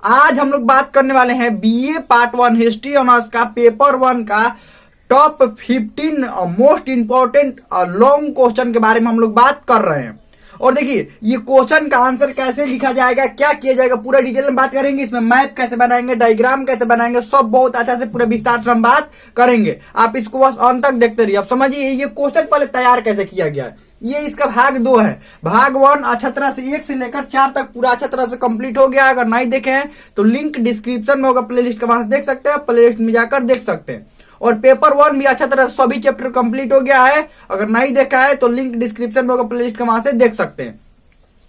आज हम लोग बात करने वाले हैं बीए पार्ट 1 हिस्ट्री ऑनर्स का पेपर 1 का top 15 most important long question के बारे में हम लोग बात कर रहे हैं। और देखिए ये क्वेश्चन का आंसर कैसे लिखा जाएगा, क्या किया जाएगा, पूरा डिटेल में बात करेंगे। इसमें मैप कैसे बनाएंगे, डायग्राम कैसे बनाएंगे, सब बहुत अच्छा से पूरे विस्तार से हम बात करेंगे। आप इसको बस अंत तक देखते रहिए। अब समझिए ये क्वेश्चन पहले तैयार कैसे किया गया है। ये इसका भाग 2 है। भाग 1 अच्छा तरह से 1 से लेकर 4 तक पूरा अच्छा तरह से कंप्लीट हो गया। अगर नहीं देखे हैं तो लिंक डिस्क्रिप्शन में होगा, प्लेलिस्ट का, वहां से देख सकते हैं, प्लेलिस्ट में जाकर देख सकते हैं। और पेपर 1 भी अच्छा तरह से सभी चैप्टर कंप्लीट हो गया है। अगर नहीं देखा है तो लिंक डिस्क्रिप्शन में होगा, प्लेलिस्ट का, वहां से देख सकते हैं।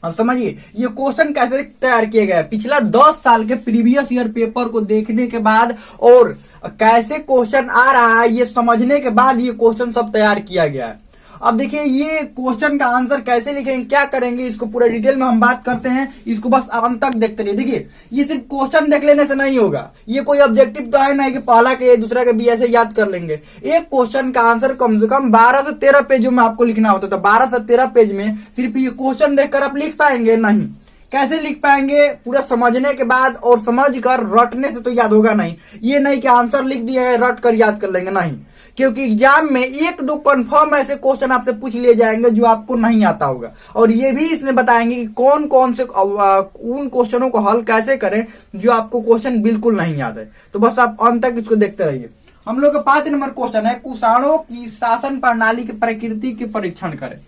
अब समझिए ये क्वेश्चन कैसे तैयार किया गया है। पिछला 10 साल के प्रीवियस ईयर पेपर को देखने के बाद और कैसे क्वेश्चन आ रहा है ये समझने के बाद ये क्वेश्चन सब तैयार किया गया है। अब देखिए ये क्वेश्चन का आंसर कैसे लिखेंगे, क्या करेंगे, इसको पूरा डिटेल में हम बात करते हैं। इसको बस अंत तक देखते रहिए। देखिए ये सिर्फ क्वेश्चन देख लेने से नहीं होगा। ये कोई ऑब्जेक्टिव तो है नहीं कि पहला के दूसरा के भी ऐसे याद कर लेंगे। एक क्वेश्चन का आंसर कम से कम 12 से 13 पेजों में आपको लिखना होता है। 12 से 13 पेज में सिर्फ ये क्वेश्चन देखकर आप लिख पाएंगे नहीं। कैसे लिख पाएंगे, पूरा समझने के बाद और समझ कर रटने से तो याद होगा नहीं। ये नहीं कि आंसर लिख दिया है रट कर याद कर लेंगे, नहीं। क्योंकि एग्जाम में 1-2 कंफर्म ऐसे क्वेश्चन आपसे पूछ लिए जाएंगे जो आपको नहीं आता होगा। और ये भी इसमें बताएंगे कि कौन कौन से उन क्वेश्चनों को हल कैसे करें जो आपको क्वेश्चन बिल्कुल नहीं याद है। तो बस आप अंत तक इसको देखते रहिए। हम लोग का 5 नंबर क्वेश्चन है, कुषाणों की शासन प्रणाली की प्रकृति के परीक्षण करें।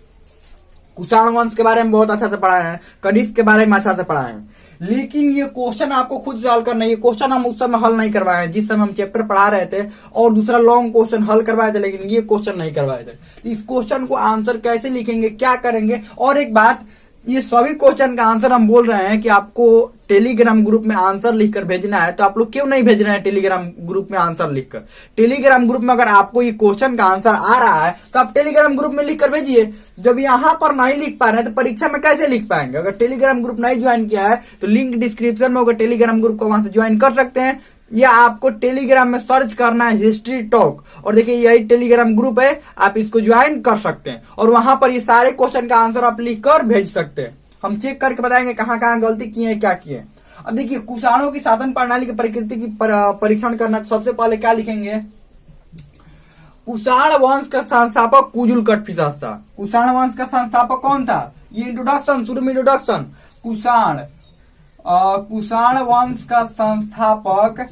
कुषाण वंश के बारे में बहुत अच्छा से पढ़ाए हैं, कनिष्क के बारे में अच्छा से पढ़ाए हैं, लेकिन ये क्वेश्चन आपको खुद से हल करना है। ये क्वेश्चन हम उस समय हल नहीं करवाए हैं जिस समय हम चैप्टर पढ़ा रहे थे, और दूसरा लॉन्ग क्वेश्चन हल करवाए थे, लेकिन ये क्वेश्चन नहीं करवाए थे। इस क्वेश्चन को आंसर कैसे लिखेंगे, क्या करेंगे। और एक बात, ये सभी क्वेश्चन का आंसर हम बोल रहे हैं कि आपको टेलीग्राम ग्रुप में आंसर लिखकर भेजना है। तो आप लोग क्यों नहीं भेज रहे हैं टेलीग्राम ग्रुप में आंसर लिखकर। टेलीग्राम ग्रुप में अगर आपको ये क्वेश्चन का आंसर आ रहा है तो आप टेलीग्राम ग्रुप में लिखकर भेजिए। जब यहाँ पर नहीं लिख पा रहे हैं तो परीक्षा में कैसे लिख पाएंगे। अगर टेलीग्राम ग्रुप नहीं ज्वाइन किया है तो लिंक डिस्क्रिप्शन में होगा, टेलीग्राम ग्रुप को, वहां से ज्वाइन कर सकते हैं। या आपको टेलीग्राम में सर्च करना है हिस्ट्री टॉक, और देखिए यही टेलीग्राम ग्रुप है, आप इसको ज्वाइन कर सकते हैं। और वहां पर ये सारे क्वेश्चन का आंसर आप लिखकर भेज सकते हैं। हम चेक करके बताएंगे कहाँ कहाँ गलती की है, क्या की है। अब देखिए कुषाणों की शासन प्रणाली की प्रकृति की परीक्षण करना, सबसे पहले क्या लिखेंगे। कुषाण वंश का संस्थापक कुजुल कटफिसास था। कुषाण वंश का संस्थापक कौन था, ये इंट्रोडक्शन, शुरू में इंट्रोडक्शन। कुषाण वंश का संस्थापक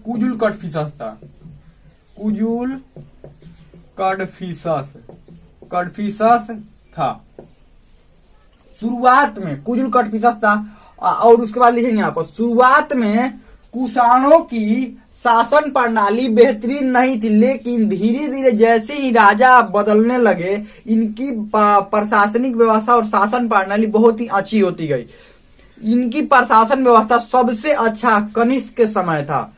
कुजुल कटफिसास था। कुजुल कटफिसास था शुरुआत में, कुजुल कटफिसास था। और उसके बाद लिखेंगे यहाँ पर, शुरुआत में कुषाणों की शासन प्रणाली बेहतरीन नहीं थी, लेकिन धीरे धीरे जैसे ही राजा बदलने लगे इनकी प्रशासनिक व्यवस्था और शासन प्रणाली बहुत ही अच्छी होती गई। इनकी प्रशासन व्यवस्था सबसे अच्छा कनिष्क के समय था,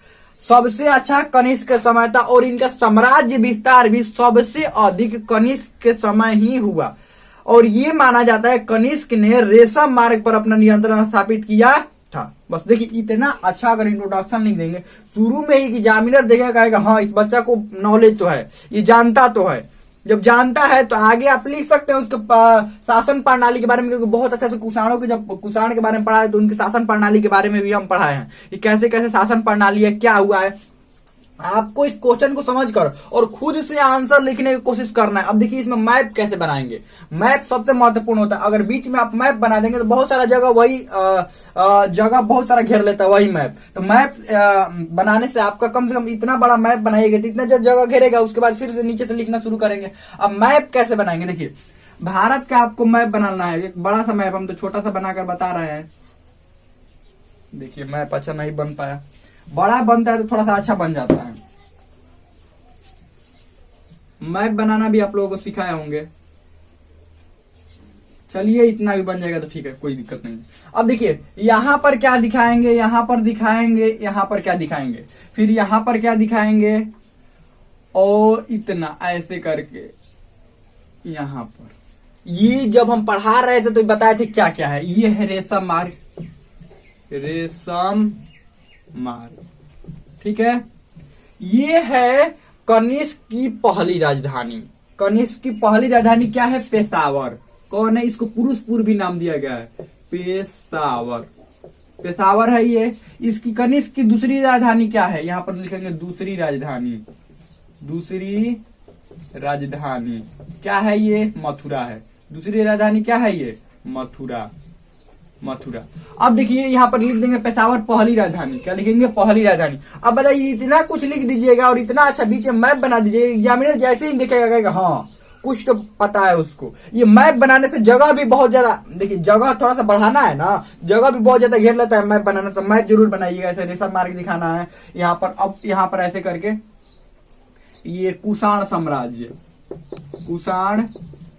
सबसे अच्छा कनिष्क के समय था। और इनका साम्राज्य विस्तार भी सबसे अधिक कनिष्क के समय ही हुआ। और ये माना जाता है कनिष्क ने रेशम मार्ग पर अपना नियंत्रण स्थापित किया था। बस देखिए इतना अच्छा अगर इंट्रोडक्शन लिख देंगे शुरू में ही कि एग्जामिनर देखेगा, कहेगा हाँ इस बच्चा को नॉलेज तो है, ये जानता तो है। जब जानता है तो आगे आप लिख सकते हैं उसके शासन प्रणाली के बारे में, क्योंकि बहुत अच्छा से कुषाणों के, जब कुषाण के बारे में पढ़ा है तो उनके शासन प्रणाली के बारे में भी हम पढ़ाए हैं कि कैसे कैसे शासन प्रणाली है, क्या हुआ है। आपको इस क्वेश्चन को समझकर और खुद से आंसर लिखने की कोशिश करना है। अब देखिए इसमें मैप कैसे बनाएंगे। मैप सबसे महत्वपूर्ण होता है। अगर बीच में आप मैप बना देंगे तो बहुत सारा जगह वही जगह बहुत सारा घेर लेता है वही मैप। तो मैप बनाने से आपका कम से कम इतना बड़ा मैप बनाइएगा तो इतना जगह घेरेगा, उसके बाद फिर से नीचे से लिखना शुरू करेंगे। अब मैप कैसे बनाएंगे, देखिए भारत का आपको मैप बनाना है, एक बड़ा सा मैप, हम तो छोटा सा बनाकर बता रहे हैं। देखिए मैप अच्छा नहीं बन पाया, बड़ा बनता है तो थोड़ा सा अच्छा बन जाता है। मैप बनाना भी आप लोगों को सिखाए होंगे। चलिए इतना भी बन जाएगा तो ठीक है, कोई दिक्कत नहीं। अब देखिए यहां पर क्या दिखाएंगे, यहां पर दिखाएंगे, यहां पर क्या दिखाएंगे, फिर यहां पर क्या दिखाएंगे, और इतना ऐसे करके यहां पर। ये जब हम पढ़ा रहे थे तो बताए थे क्या क्या है। ये है रेशम मार्ग, रेशम मार्ग, ठीक है। ये है कनिष्क की पहली राजधानी। कनिष्क की पहली राजधानी क्या है, पेशावर। कौन है, इसको पुरुषपुर भी नाम दिया गया है। पेशावर, पेशावर है ये। इसकी कनिष्क की दूसरी राजधानी क्या है, यहाँ पर लिखेंगे दूसरी राजधानी, दूसरी राजधानी क्या है ये, मथुरा है। दूसरी राजधानी क्या है ये, मथुरा, मथुरा। अब देखिए यहाँ पर लिख देंगे पेशावर पहली राजधानी, क्या लिखेंगे, पहली राजधानी। अब बताइए इतना कुछ लिख दीजिएगा और इतना अच्छा बीच में मैप बना दीजिएगा, एग्जामिनर जैसे ही देखेगा कहेगा हाँ कुछ तो पता है उसको। ये मैप बनाने से जगह भी बहुत ज्यादा, देखिए जगह थोड़ा सा बढ़ाना है ना, जगह भी बहुत ज्यादा घेर लेता है मैप बनाने से। मैप जरूर बनाइएगा, ऐसे रेशा मार के दिखाना है यहाँ पर। अब यहाँ पर ऐसे करके ये कुषाण साम्राज्य, कुषाण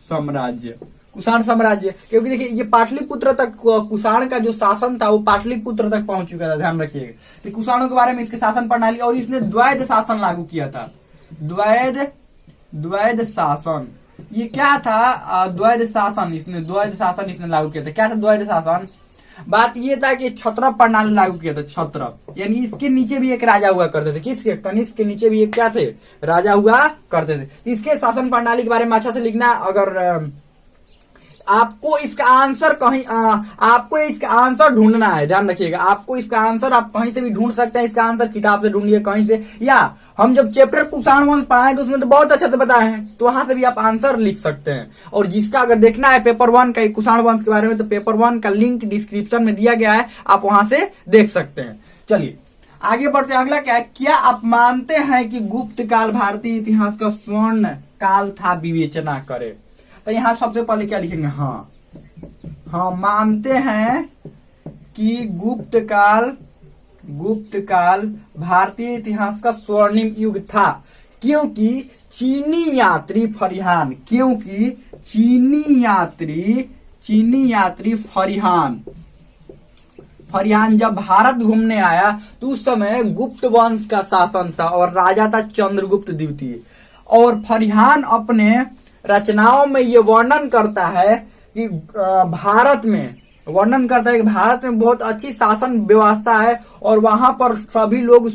साम्राज्य, कुषाण साम्राज्य, क्योंकि देखिए ये पाटलिपुत्र तक कुषाण का जो शासन था वो पाटलिपुत्र तक पहुंच चुका था, ध्यान रखिएगा। तो कुषाणों के बारे में, इसके शासन प्रणाली, और इसने द्वैध शासन लागू किया था, द्वैध शासन। ये क्या था, द्वैध शासन, इसने द्वैध शासन इसने लागू किया था। क्या था द्वैध शासन, बात ये था कि छत्रप प्रणाली लागू किया था, छत्रप, यानी इसके नीचे भी एक राजा हुआ करते थे, किसके, कनिष्क के नीचे भी एक क्या थे, राजा हुआ करते थे। इसके शासन प्रणाली के बारे में अच्छा से लिखना। अगर आपको इसका आंसर कहीं आपको इसका आंसर ढूंढना है, ध्यान रखिएगा, आपको इसका आंसर आप कहीं से भी ढूंढ सकते हैं, इसका आंसर किताब से ढूंढिए कहीं से, या हम जब चैप्टर कुषाण वंश पढ़ाए तो उसमें तो बहुत अच्छे से बताए हैं, तो वहां से भी आप आंसर लिख सकते हैं। और जिसका अगर देखना है पेपर 1 का कुषाण वंश के बारे में, तो पेपर 1 का लिंक डिस्क्रिप्शन में दिया गया है, आप वहां से देख सकते हैं। चलिए आगे बढ़ते हैं। अगला क्या है, क्या आप मानते हैं कि गुप्त काल भारतीय इतिहास का स्वर्ण काल था, विवेचना करे। तो यहाँ सबसे पहले क्या लिखेंगे, हाँ, हाँ मानते हैं कि गुप्त काल भारतीय इतिहास का स्वर्णिम युग था, क्योंकि चीनी यात्री फरिहान, क्योंकि चीनी यात्री फरिहान जब भारत घूमने आया तो उस समय गुप्त वंश का शासन था और राजा था चंद्रगुप्त द्वितीय। और फरिहान अपने रचनाओं में ये वर्णन करता है कि भारत में बहुत अच्छी शासन व्यवस्था है और वहां पर सभी लोग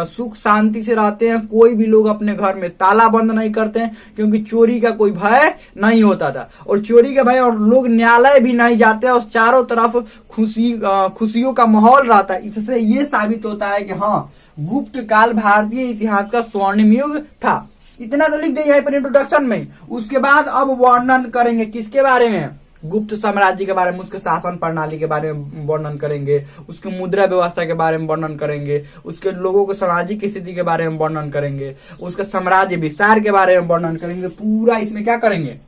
सुख शांति से रहते हैं, कोई भी लोग अपने घर में ताला बंद नहीं करते हैं, क्योंकि चोरी का कोई भय नहीं होता था, और चोरी का भय, और लोग न्यायालय भी नहीं जाते, और चारों तरफ खुशियों का माहौल रहता है। इससे ये साबित होता है कि हाँ गुप्त काल भारतीय इतिहास का स्वर्णिम युग था। इतना तो लिख दिया है पर इंट्रोडक्शन में। उसके बाद अब वर्णन करेंगे किसके बारे में, गुप्त साम्राज्य के बारे में, उसके शासन प्रणाली के बारे में वर्णन करेंगे, उसके मुद्रा व्यवस्था के बारे में वर्णन करेंगे, उसके लोगों को सामाजिक स्थिति के बारे में वर्णन करेंगे, उसके साम्राज्य विस्तार के बारे में वर्णन करेंगे। पूरा इसमें क्या करेंगे,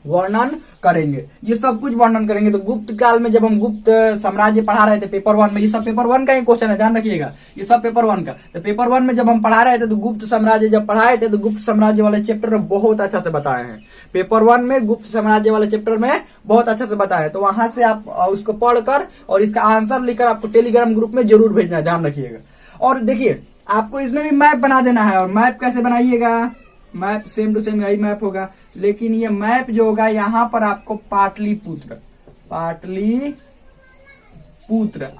वर्णन करेंगे, ये सब कुछ वर्णन करेंगे। तो गुप्त काल में जब हम गुप्त साम्राज्य पढ़ा रहे थे पेपर 1 में, ये सब पेपर 1 का ही क्वेश्चन है, ध्यान रखिएगा, ये सब पेपर 1 का। तो पेपर 1 में जब हम पढ़ा रहे थे तो गुप्त साम्राज्य जब पढ़ाए थे तो गुप्त साम्राज्य वाले चैप्टर में बहुत अच्छा से बताए हैं। पेपर 1 में गुप्त साम्राज्य वाले चैप्टर में बहुत अच्छा से बताया है, तो वहां से आप उसको पढ़कर और इसका आंसर लिखकर आपको टेलीग्राम ग्रुप में जरूर भेजना है, ध्यान रखिएगा। और देखिए आपको इसमें भी मैप बना देना है, और मैप कैसे बनाइएगा, मैप सेम टू सेम यही मैप होगा, लेकिन ये मैप जो होगा यहाँ पर आपको पाटलिपुत्र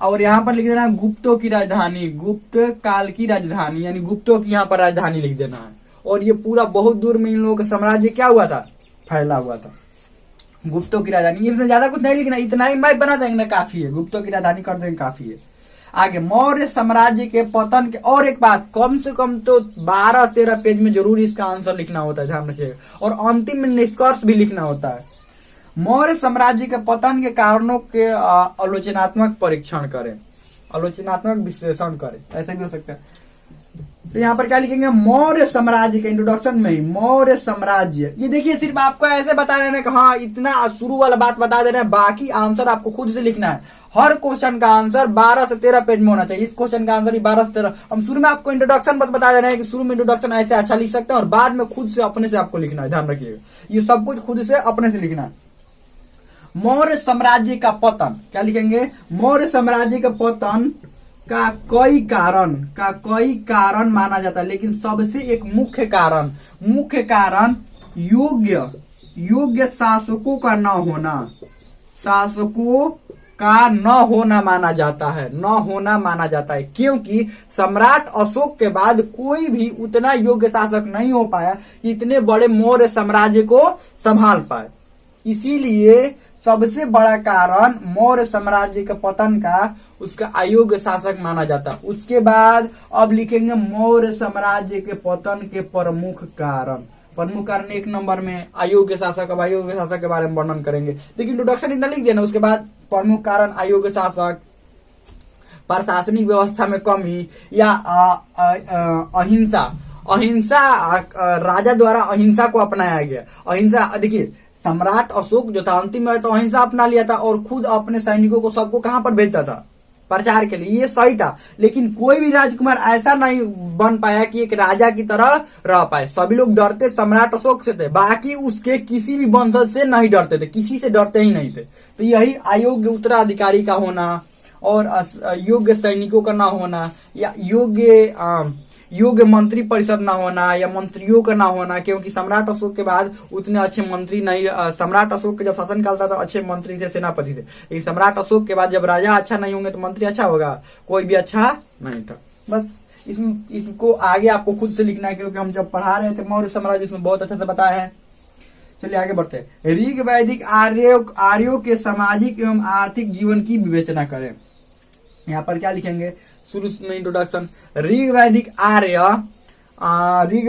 और यहाँ पर लिख देना गुप्तों की राजधानी, गुप्त काल की राजधानी, यानी गुप्तों की यहाँ पर राजधानी लिख देना है। और ये पूरा बहुत दूर में इन लोगों का साम्राज्य क्या हुआ था, फैला हुआ था, गुप्तों की राजधानी। इससे ज्यादा कुछ नहीं लिखना, इतना ही मैप बना देंगे ना काफी है, गुप्तों की राजधानी कर देंगे काफी है। आगे मौर्य साम्राज्य के पतन के, और एक बात, कम से कम तो 12-13 पेज में जरूर इसका आंसर लिखना होता है, ध्यान रखिएगा, और अंतिम में निष्कर्ष भी लिखना होता है। मौर्य साम्राज्य के पतन के कारणों के आलोचनात्मक परीक्षण करें, आलोचनात्मक विश्लेषण करें, ऐसा भी हो सकता है। तो यहाँ पर क्या लिखेंगे, मौर्य साम्राज्य के इंट्रोडक्शन में ही मौर्य साम्राज्य, ये देखिए सिर्फ आपको ऐसे बता रहे हैं कि हाँ इतना शुरू वाला बात बता दे रहे हैं, बाकी आंसर आपको खुद से लिखना है। हर क्वेश्चन का आंसर 12 से 13 पेज में होना चाहिए। इस क्वेश्चन का आंसर ही 12 से 13। हम शुरू में आपको इंट्रोडक्शन बता दे रहे हैं कि शुरू में इंट्रोडक्शन ऐसे अच्छा लिख सकते हैं, और बाद में खुद से अपने से आपको लिखना है, ध्यान रखिएगा, ये सब कुछ खुद से अपने से लिखना है। मौर्य साम्राज्य का पतन, क्या लिखेंगे, मौर्य साम्राज्य का पतन का कई कारण माना जाता है, लेकिन सबसे एक मुख्य कारण योग्य शासकों का न होना माना जाता है, क्योंकि सम्राट अशोक के बाद कोई भी उतना योग्य शासक नहीं हो पाया कि इतने बड़े मौर्य साम्राज्य को संभाल पाए। इसीलिए सबसे बड़ा कारण मौर्य साम्राज्य के पतन का उसका अयोग्य शासक माना जाता। उसके बाद अब लिखेंगे मौर्य साम्राज्य के पतन के प्रमुख कारण। प्रमुख कारण 1 नंबर में अयोग्य शासक। अब अयोग्य शासक के बारे में वर्णन करेंगे, देखिए इंट्रोडक्शन इतना लिख दिया ना, उसके बाद प्रमुख कारण अयोग्य शासक, प्रशासनिक व्यवस्था में कमी या अहिंसा। राजा द्वारा अहिंसा को अपनाया गया। अहिंसा, देखिए सम्राट अशोक जो था अंतिम में तो अहिंसा अपना लिया था और खुद अपने सैनिकों को सबको कहां पर भेजता था, प्रचार के लिए। ये सही था, लेकिन कोई भी राजकुमार ऐसा नहीं बन पाया कि एक राजा की तरह रह पाए। सभी लोग डरते सम्राट अशोक से थे, बाकी उसके किसी भी वंशज से नहीं डरते थे, किसी से डरते ही नहीं थे। तो यही अयोग्य उत्तराधिकारी का होना और योग्य सैनिकों का ना होना या योग्य मंत्री परिषद ना होना या मंत्रियों का ना होना, क्योंकि सम्राट अशोक के बाद उतने अच्छे मंत्री नहीं। सम्राट अशोक के जब शासन काल था तो अच्छे मंत्री थे, सेनापति थे, लेकिन सम्राट अशोक के बाद जब राजा अच्छा नहीं होंगे तो मंत्री अच्छा होगा, कोई भी अच्छा नहीं था। बस इसको आगे आपको खुद से लिखना है, क्योंकि हम जब पढ़ा रहे थे मौर्य साम्राज्य इसमें बहुत अच्छे से बताया है। चलिए आगे बढ़ते हैं। ऋग वैदिक आर्यों के सामाजिक एवं आर्थिक जीवन की विवेचना करें। यहाँ पर क्या लिखेंगे, शुरू में इंट्रोडक्शन। ऋग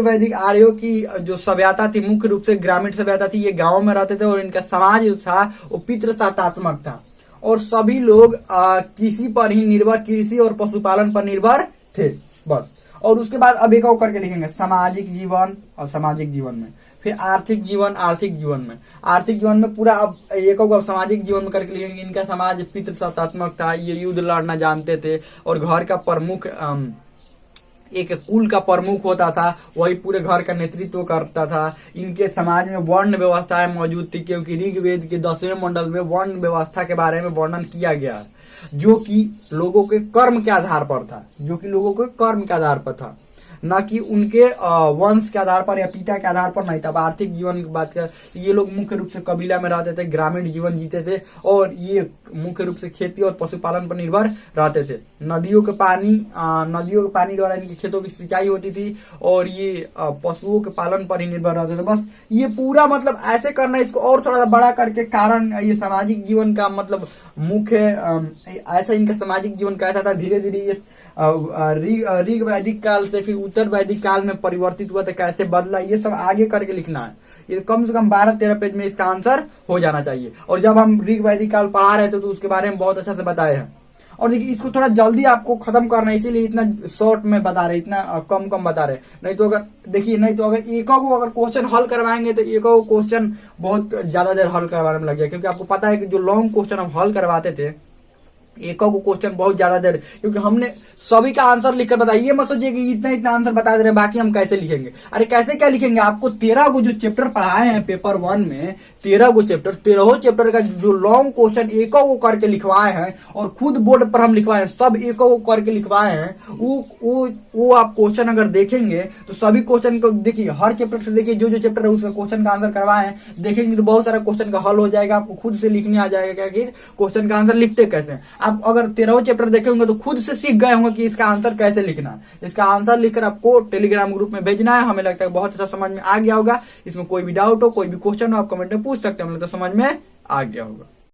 वैदिक आर्यों की जो सभ्यता थी मुख्य रूप से ग्रामीण सभ्यता थी। ये गांव में रहते थे और इनका समाज जो था वो पितृसत्तात्मक था और सभी लोग कृषि पर ही निर्भर, कृषि और पशुपालन पर निर्भर थे, बस। और उसके बाद अब एक और करके लिखेंगे सामाजिक जीवन और सामाजिक जीवन में, फिर आर्थिक जीवन में पूरा अब एक और सामाजिक जीवन में करके लिखेंगे। इनका समाज पितृसत्तात्मक था, ये युद्ध लड़ना जानते थे और घर का प्रमुख एक कुल का प्रमुख होता था, वही पूरे घर का नेतृत्व करता था। इनके समाज में वर्ण व्यवस्थाएं मौजूद थी, क्योंकि ऋग्वेद के 10वें मंडल में वर्ण व्यवस्था के बारे में वर्णन किया गया, जो कि लोगों के कर्म के आधार पर था, न कि उनके वंश के आधार पर या पिता के आधार पर नहीं था। अब आर्थिक जीवन की बात करें, ये लोग मुख्य रूप से कबीला में रहते थे, ग्रामीण जीवन जीते थे और ये मुख्य रूप से खेती और पशुपालन पर निर्भर रहते थे। नदियों के पानी द्वारा इनके खेतों की सिंचाई होती थी और ये पशुओं के पालन पर ही निर्भर रहते थे। बस ये पूरा मतलब ऐसे करना, इसको और थोड़ा सा बड़ा करके कारण ये सामाजिक जीवन का मतलब मुख्य ऐसा इनका सामाजिक जीवन कैसा था, धीरे धीरे ये ऋग वैदिक काल से फिर उत्तर वैदिक काल में परिवर्तित हुआ था, कैसे बदला, ये सब आगे करके लिखना है। ये कम से कम 12-13 पेज में इसका आंसर हो जाना चाहिए। और जब हम ऋग वैदिक काल पढ़ा रहे थे तो उसके बारे में बहुत अच्छा से बताए हैं। और देखिए इसको थोड़ा जल्दी आपको खत्म करना है, इसीलिए इतना शॉर्ट में बता रहे, इतना कम बता रहे। नहीं तो अगर एक क्वेश्चन हल करवाएंगे तो एक क्वेश्चन बहुत ज्यादा देर हल करवाने में लग जाए, क्योंकि आपको पता है कि जो लॉन्ग क्वेश्चन हम हल करवाते थे एक को क्वेश्चन बहुत ज्यादा देर, क्योंकि हमने सभी का आंसर लिखकर बताया। ये मत सोचिए कि इतना आंसर बता दे रहे बाकी हम कैसे लिखेंगे। अरे कैसे क्या लिखेंगे, आपको 13 को जो चैप्टर पढ़ाए हैं पेपर 1 में, 13 चैप्टर का जो लॉन्ग क्वेश्चन एक को करके लिखवाए हैं और खुद बोर्ड पर हम लिखवाए हैं, सब एक को करके लिखवाए हैं। वो आप क्वेश्चन अगर देखेंगे तो सभी क्वेश्चन को देखिए, हर चैप्टर से देखिए जो चैप्टर है उसका क्वेश्चन का आंसर करवाए हैं, देखेंगे तो बहुत सारा क्वेश्चन का हल हो जाएगा, आपको खुद से लिखने आ जाएगा कि क्वेश्चन का आंसर लिखते कैसे। आप अगर 13 चैप्टर देखेंगे तो खुद से सीख गए होंगे कि इसका आंसर कैसे लिखना है। इसका आंसर लिखकर आपको टेलीग्राम ग्रुप में भेजना है। हमें लगता है बहुत अच्छा समझ में आ गया होगा। इसमें कोई भी डाउट हो, कोई भी क्वेश्चन हो, आप कमेंट में पूछ सकते हैं, हमें तो समझ में आ गया होगा।